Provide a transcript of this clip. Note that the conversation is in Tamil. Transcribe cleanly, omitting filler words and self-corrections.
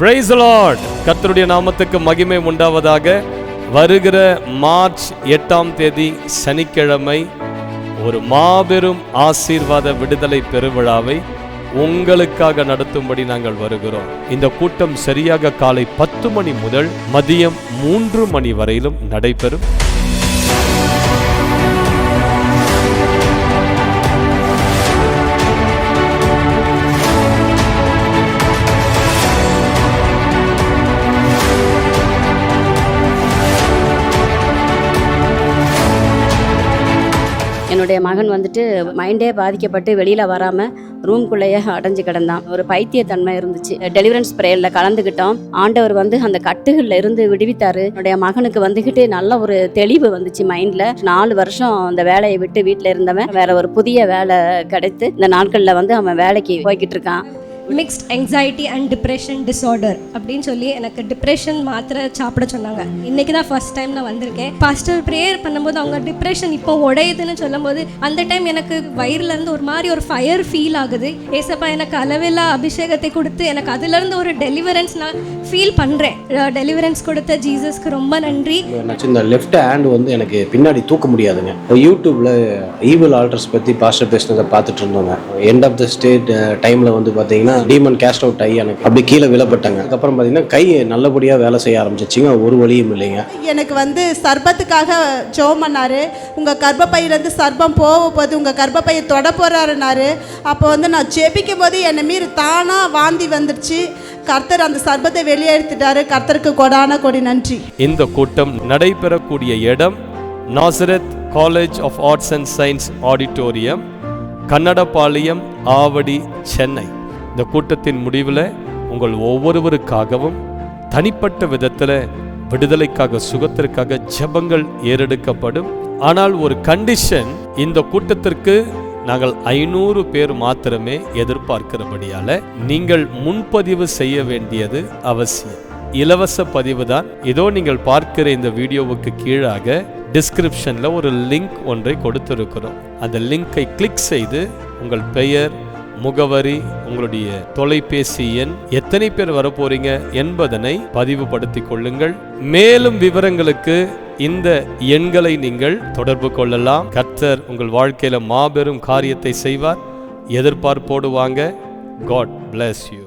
Praise the Lord. கர்த்தருடைய நாமத்துக்கு மகிமை உண்டாவதாக. வருகிற மார்ச் 8ஆம் தேதி சனிக்கிழமை ஒரு மாபெரும் ஆசீர்வாத விடுதலை பெருவிழாவை உங்களுக்காக நடத்தும்படி நாங்கள் வருகிறோம். இந்த கூட்டம் சரியாக காலை 10 மணி முதல் மதியம் 3 மணி வரையிலும் நடைபெறும். என்னுடைய மகன் வந்துட்டு மைண்டே பாதிக்கப்பட்டு வெளியில் வராமல் ரூம்குள்ளேயே அடைஞ்சு கிடந்தான். ஒரு பைத்தியத்தன்மை இருந்துச்சு. டெலிவரன்ஸ் ப்ரேயரில் கலந்துக்கிட்டோம். ஆண்டவர் அந்த கட்டுகளில் இருந்து விடுவித்தார். என்னுடைய மகனுக்கு வந்துக்கிட்டு நல்ல ஒரு தெளிவு வந்துச்சு மைண்டில். 4 வருஷம் அந்த வேலையை விட்டு வீட்டில் இருந்தவன் வேற ஒரு புதிய வேலை கிடைத்து இந்த நாட்களில் அவன் வேலைக்கு போய்கிட்டு இருக்கான். Mixed anxiety and depression disorder அப்படின்னு சொல்லி எனக்கு டிப்ரெஷன் மாத்திரை சாப்பிட சொன்னாங்க. இன்றைக்கி தான் ஃபர்ஸ்ட் டைம் நான் வந்திருக்கேன். பாஸ்டர் ப்ரேயர் பண்ணும்போது அவங்க டிப்ரெஷன் இப்போ உடையுதுன்னு சொல்லும் போது அந்த டைம் எனக்கு வயிறுலேருந்து ஒரு மாதிரி ஒரு ஃபயர் ஃபீல் ஆகுது. ஏசப்பா எனக்கு அளவில்லா அபிஷேகத்தை கொடுத்து எனக்கு அதுலேருந்து ஒரு டெலிவரன்ஸ் நான் ஃபீல் பண்ணுறேன். டெலிவரன்ஸ் கொடுத்த ஜீசஸ்க்கு ரொம்ப நன்றி. இந்த லெஃப்ட் ஹேண்ட் எனக்கு பின்னாடி தூக்க முடியாதுங்க. யூடியூப்பில் ஈவில் ஆல்டர்ஸ் பற்றி பாஸ்டர் பேசினதை பார்த்துட்டு இருந்தோங்க. எண்ட் ஆஃப் த ஸ்டேட் டைமில் பார்த்தீங்கன்னா டீமன் கேஸ்ட் அவுட் ஆகி எனக்கு அப்படி கீழே விழப்பட்டாங்க. அதுக்கப்புறம் பார்த்தீங்கன்னா கை நல்லபடியாக வேலை செய்ய ஆரம்பிச்சிச்சிங்க. ஒரு வழியும் இல்லைங்க. எனக்கு சர்பத்துக்காக ஜெபம் பண்ணாரு. உங்கள் கர்ப்பப்பையிலேருந்து சர்பம் போது உங்கள் கர்ப்பப்பையை தொட போகிறாருனாரு. அப்போ நான் ஜெபிக்கும் போது என்னை மீறி தானாக வாந்தி வந்துடுச்சு. கர்த்தர் அந்த சர்பத்தை வெளியேற்றிட்டாரு. கர்த்தருக்கு கொடான கொடி நன்றி. இந்த கூட்டம் நடைபெறக்கூடிய இடம் Nazareth college of arts and science auditorium, Kannadapalayam, Avadi, Chennai. இந்த கூட்டத்தின் முடிவில் உங்கள் ஒவ்வொருவருக்காகவும் தனிப்பட்ட விதத்தில் விடுதலைக்காக, சுகத்திற்காக ஜெபங்கள் ஏறெடுக்கப்படும். ஆனால் ஒரு கண்டிஷன், இந்த கூட்டத்திற்கு நாங்கள் 500 பேர் மாத்திரமே எதிர்பார்க்கிறபடியால் நீங்கள் முன்பதிவு செய்ய வேண்டியது அவசியம். இலவச பதிவு தான். இதோ நீங்கள் பார்க்கிற இந்த வீடியோவுக்கு கீழாக டிஸ்கிரிப்ஷனில் ஒரு லிங்க் ஒன்றை கொடுத்திருக்கிறோம். அந்த லிங்கை கிளிக் செய்து உங்கள் பெயர், முகவரி, உங்களுடைய தொலைபேசி எண், எத்தனை பேர் வரப்போறீங்க என்பதனை பதிவுபடுத்திக் கொள்ளுங்கள். மேலும் விவரங்களுக்கு இந்த எண்களை நீங்கள் தொடர்பு கொள்ளலாம். கர்த்தர் உங்கள் வாழ்க்கையில மாபெரும் காரியத்தை செய்வார். எதிர்பார்ப்போடு வாங்க. God bless you.